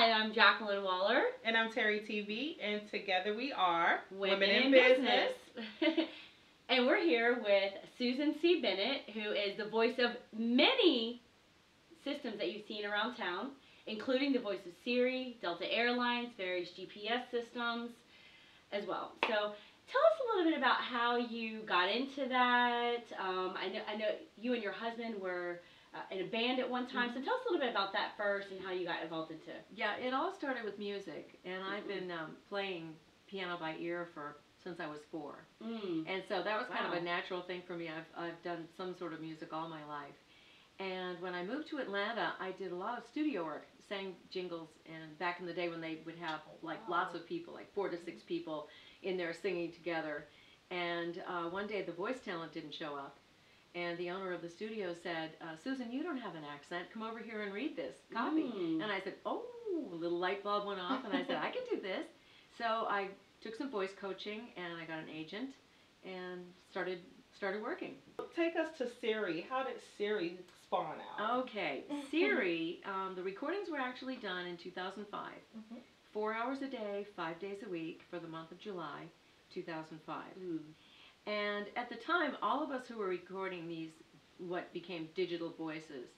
Hi, I'm Jacqueline Waller. And I'm territv, and together we are Women in Business. And we're here with Susan C. Bennett, who is the voice of many systems that you've seen around town, including the Voice of Siri, Delta Airlines, various GPS systems as well. So tell us a little bit about how you got into that. I know you and your husband were in a band at one time, so tell us a little bit about that first and how you got involved into it. Yeah, it all started with music, and I've been playing piano by ear since I was 4. And so that was kind of a natural thing for me. I've done some sort of music all my life. And when I moved to Atlanta, I did a lot of studio work, sang jingles, and back in the day when they would have like lots of people, like 4 to 6 people in there singing together. And one day the voice talent didn't show up, and the owner of the studio said, Susan, you don't have an accent. Come over here and read this copy. And I said, oh, a little light bulb went off, and I said, I can do this. So I took some voice coaching, and I got an agent, and started working. Take us to Siri. How did Siri spawn out? Okay, Siri, the recordings were actually done in 2005. 4 hours a day, 5 days a week for the month of July, 2005. And at the time, all of us who were recording these, what became digital voices,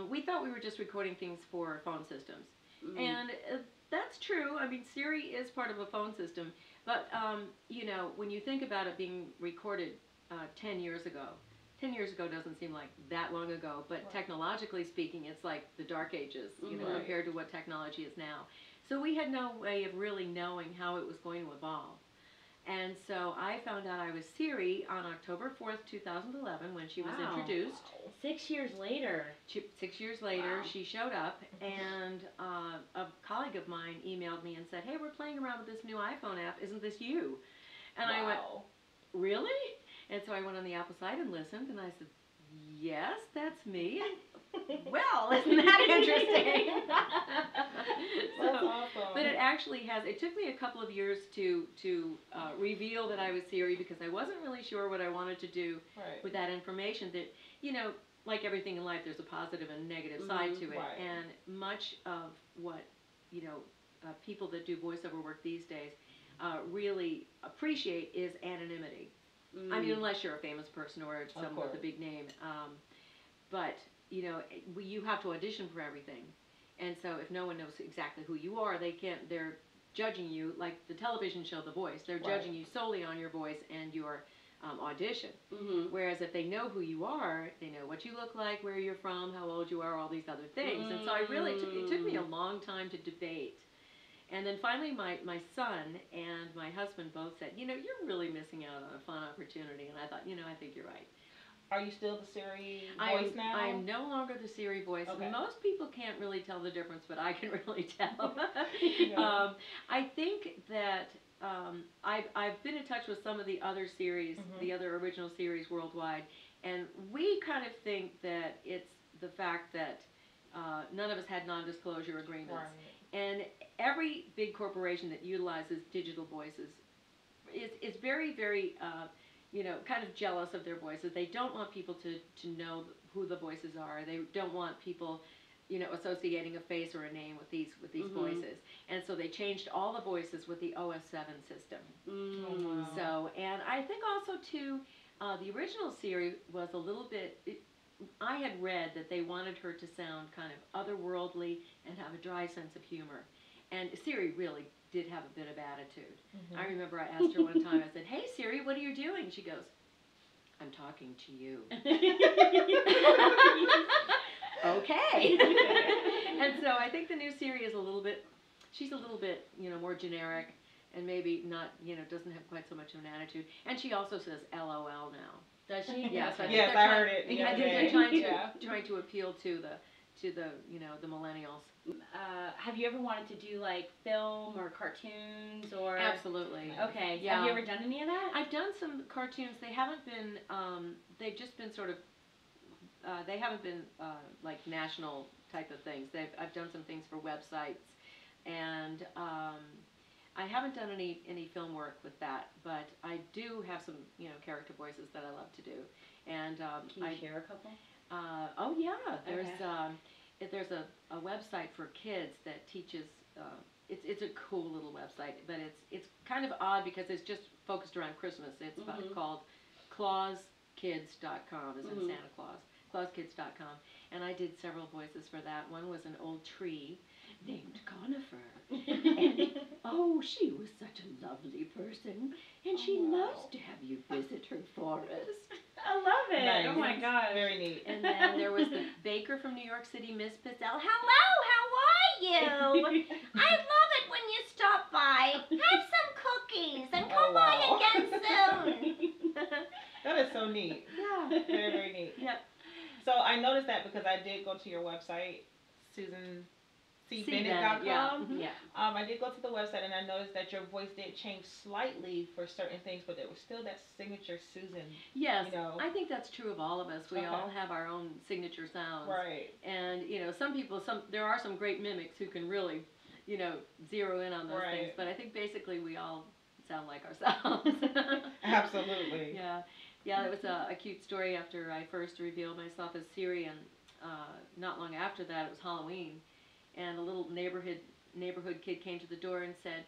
we thought we were just recording things for phone systems. And that's true. I mean, Siri is part of a phone system, but you know, when you think about it being recorded 10 years ago, 10 years ago doesn't seem like that long ago, but technologically speaking, it's like the dark ages, you know, compared to what technology is now. So we had no way of really knowing how it was going to evolve. And so I found out I was Siri on October 4th, 2011, when she was introduced. 6 years later. 6 years later, she showed up, and a colleague of mine emailed me and said, hey, we're playing around with this new iPhone app. Isn't this you? And I went, really? And so I went on the Apple site and listened, and I said, yes, that's me. Well, isn't that interesting? That's awesome. But it actually has, it took me a couple of years to reveal that I was Siri, because I wasn't really sure what I wanted to do with that information. That, you know, like everything in life, there's a positive and negative side to it. And much of what, you know, people that do voiceover work these days really appreciate is anonymity. I mean, unless you're a famous person or someone with a big name. But, you know, you have to audition for everything. And so if no one knows exactly who you are, they're judging you, like the television show The Voice. They're judging you solely on your voice and your audition. Whereas if they know who you are, they know what you look like, where you're from, how old you are, all these other things. And so it took me a long time to debate. And then finally my son and my husband both said, you know, you're really missing out on a fun opportunity. And I thought, you know, I think you're right. Are you still the Siri voice now? I am no longer the Siri voice. Most people can't really tell the difference, but I can really tell. I think that I've been in touch with some of the other series, the other original series worldwide, and we kind of think that it's the fact that none of us had non-disclosure agreements. And every big corporation that utilizes digital voices is very, very, you know, kind of jealous of their voices. They don't want people to know who the voices are. They don't want people, you know, associating a face or a name with these voices. And so they changed all the voices with the OS 7 system. So, and I think also too, the original Siri was a little bit, I had read that they wanted her to sound kind of otherworldly and have a dry sense of humor. And Siri really did have a bit of attitude. I remember I asked her one time, I said, hey Siri, what are you doing? She goes, I'm talking to you. Okay. And so I think the new Siri is she's a little bit, you know, more generic, and maybe not, you know, doesn't have quite so much of an attitude. And she also says LOL now. Does she? Yes, I heard it. I think they're trying to appeal to the you know, the millennials. Have you ever wanted to do like film or cartoons or? Absolutely. Okay. Yeah. Have you ever done any of that? I've done some cartoons. They haven't been. They've just been sort of. They haven't been like national type of things. I've done some things for websites, and I haven't done any film work with that. But I do have some, you know, character voices that I love to do. And can you share a couple? Oh yeah, there's there's a website for kids that teaches. It's a cool little website, but it's kind of odd because it's just focused around Christmas. It's called clauskids.com, as in Santa Claus. clauskids.com, and I did several voices for that. One was an old tree named Conifer, and oh, she was such a lovely person, and she loves to have you visit her forest. I love it. Nice. Oh my gosh. Very neat. And then there was the baker from New York City, Miss Pizzelle. Hello, how are you? I love it when you stop by. Have some cookies and come by again soon. That is so neat. Yeah. Very, very neat. Yep. So I noticed that because I did go to your website, SusanCBennett.com. Yeah. I did go to the website and I noticed that your voice did change slightly for certain things, but there was still that signature Susan. Yes, You know. I think that's true of all of us. We all have our own signature sounds. Right. And, some people, there are some great mimics who can really, zero in on those things. But I think basically we all sound like ourselves. Absolutely. Yeah. Yeah, it was a cute story after I first revealed myself as Siri, and not long after that, it was Halloween, and a little neighborhood kid came to the door and said,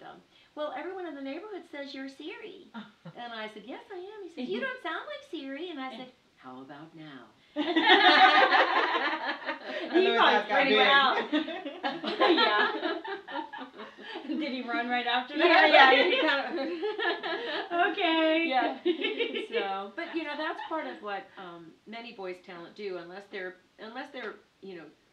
well, everyone in the neighborhood says you're Siri. And I said, yes, I am. He said, you don't sound like Siri. And I said, how about now? He probably pretty well. Yeah. Did he run right after that? Yeah. He kind of okay. Yeah. So, but that's part of what many voice talent do, unless they're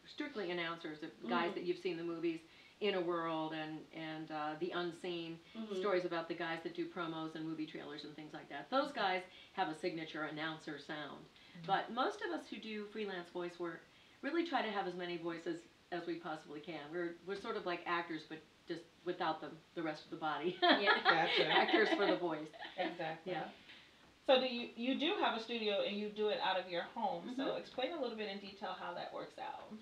strictly announcers, of guys that you've seen the movies In a World and The Unseen, stories about the guys that do promos and movie trailers and things like that. Those guys have a signature announcer sound. But most of us who do freelance voice work really try to have as many voices as we possibly can. We're sort of like actors, but just without the rest of the body. Yeah. Gotcha. Actors for the voice. Exactly. Yeah. So you do have a studio and you do it out of your home. So explain a little bit in detail how that works out.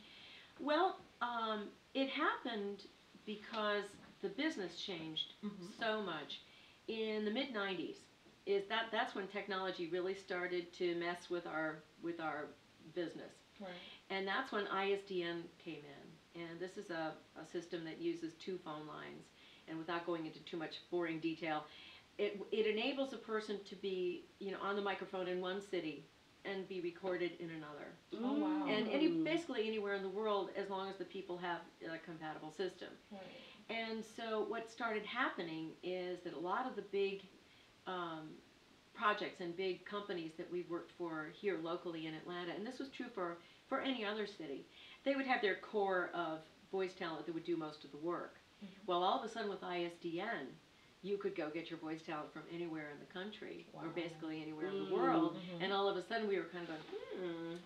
Well, it happened because the business changed so much. In the mid-90s, that's when technology really started to mess with our business. Right. And that's when ISDN came in. And this is a system that uses 2 phone lines. And without going into too much boring detail, it enables a person to be on the microphone in one city and be recorded in another. Oh, wow. And basically anywhere in the world, as long as the people have a compatible system. Right. And so what started happening is that a lot of the big projects and big companies that we worked for here locally in Atlanta, and this was true for any other city, they would have their core of voice talent that would do most of the work. Well, all of a sudden with ISDN, you could go get your voice talent from anywhere in the country, or basically anywhere in the world, and all of a sudden we were kind of going,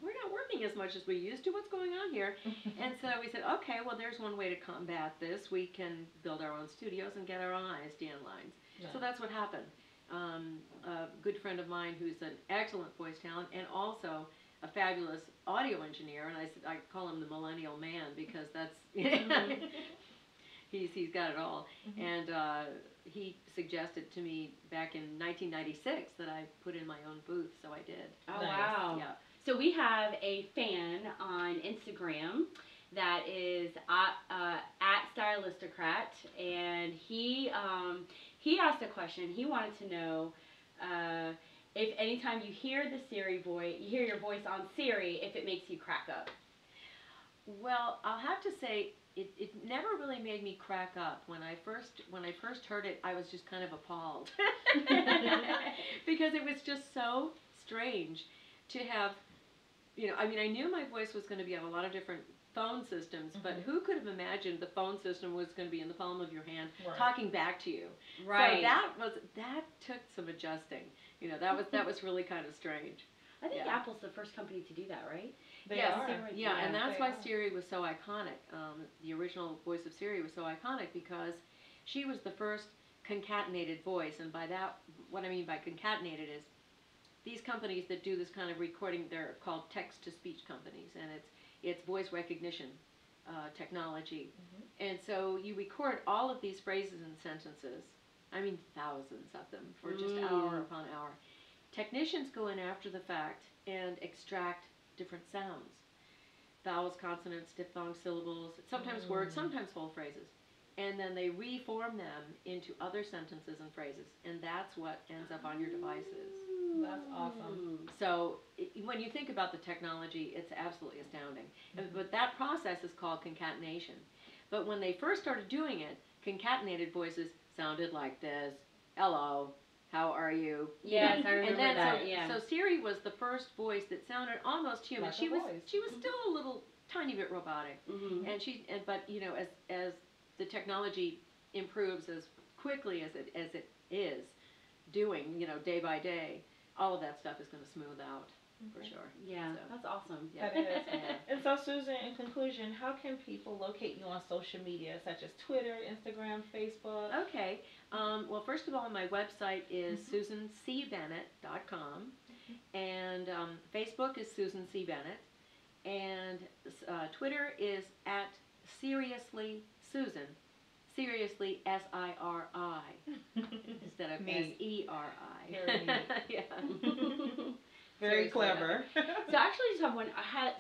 we're not working as much as we used to, what's going on here? And so we said, okay, well there's one way to combat this. We can build our own studios and get our own ISDN lines. So that's what happened. A good friend of mine who's an excellent voice talent and also a fabulous audio engineer, and I call him the millennial man because that's, he's got it all. And he suggested to me back in 1996 that I put in my own booth, so I did. Oh, wow. Yeah. So we have a fan on Instagram that is at Stylistocrat, and he asked a question. He wanted to know if anytime you hear the Siri voice, you hear your voice on Siri, if it makes you crack up. Well, I'll have to say it never really made me crack up. When I first heard it, I was just kind of appalled because it was just so strange to have. I mean, I knew my voice was going to be on a lot of different phone systems, but who could have imagined the phone system was going to be in the palm of your hand, talking back to you? Right. So that took some adjusting. That was really kind of strange. I think Apple's the first company to do that, right? They are. Yeah, and that's why Siri was so iconic. The original voice of Siri was so iconic because she was the first concatenated voice, and by that, what I mean by concatenated is these companies that do this kind of recording, they're called text-to-speech companies, and it's voice recognition technology. And so you record all of these phrases and sentences, I mean thousands of them, for just hour upon hour. Technicians go in after the fact and extract different sounds. vowels, consonants, diphthongs, syllables, sometimes words, sometimes whole phrases. And then they reform them into other sentences and phrases, and that's what ends up on your devices. That's awesome. So when you think about the technology, it's absolutely astounding. But that process is called concatenation. But when they first started doing it, concatenated voices sounded like this. Hello, how are you? Yes, I remember and then, that. So, yeah. so Siri was the first voice that sounded almost human. Like she a was voice. she was still a little tiny bit robotic. But you know, as the technology improves as quickly as it is doing, you know, day by day, all of that stuff is going to smooth out for sure. Yeah, so. That's awesome. Yeah. That is. Yeah. And so, Susan, in conclusion, how can people locate you on social media, such as Twitter, Instagram, Facebook? Okay. Well, first of all, my website is susancbennett.com, and Facebook is Susan C. Bennett, and Twitter is at Seriously Susan. Seriously, S-I-R-I instead of S-E-R-I. Very neat. Yeah. Very clever. So I actually just have one.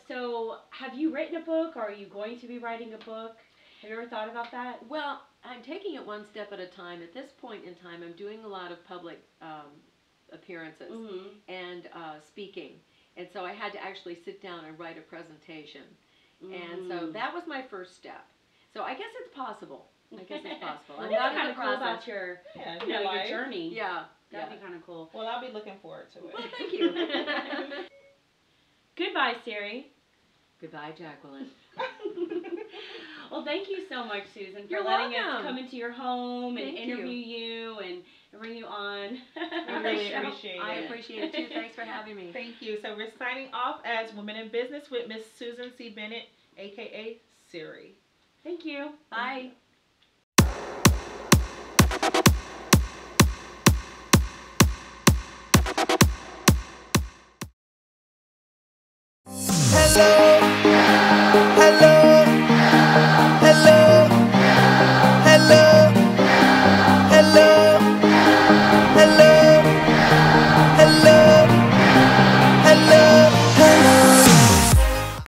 So have you written a book, or are you going to be writing a book? Have you ever thought about that? Well, I'm taking it one step at a time. At this point in time, I'm doing a lot of public appearances and speaking. And so I had to actually sit down and write a presentation. And so that was my first step. So I guess it's possible. I guess it's possible. Well, I'm not kind in of the cool process. about your, your your life. journey. Yeah. That'd be kind of cool. Well, I'll be looking forward to it. Well, thank you. Goodbye, Siri. Goodbye, Jacqueline. Well, thank you so much, Susan, for You're letting us welcome. come into your home and Thank interview you and bring you on. We really appreciate it. I appreciate it too. Thanks for having me. Thank you. So we're signing off as Women in Business with Miss Susan C. Bennett, a.k.a. Siri. Thank you. Bye. Hello.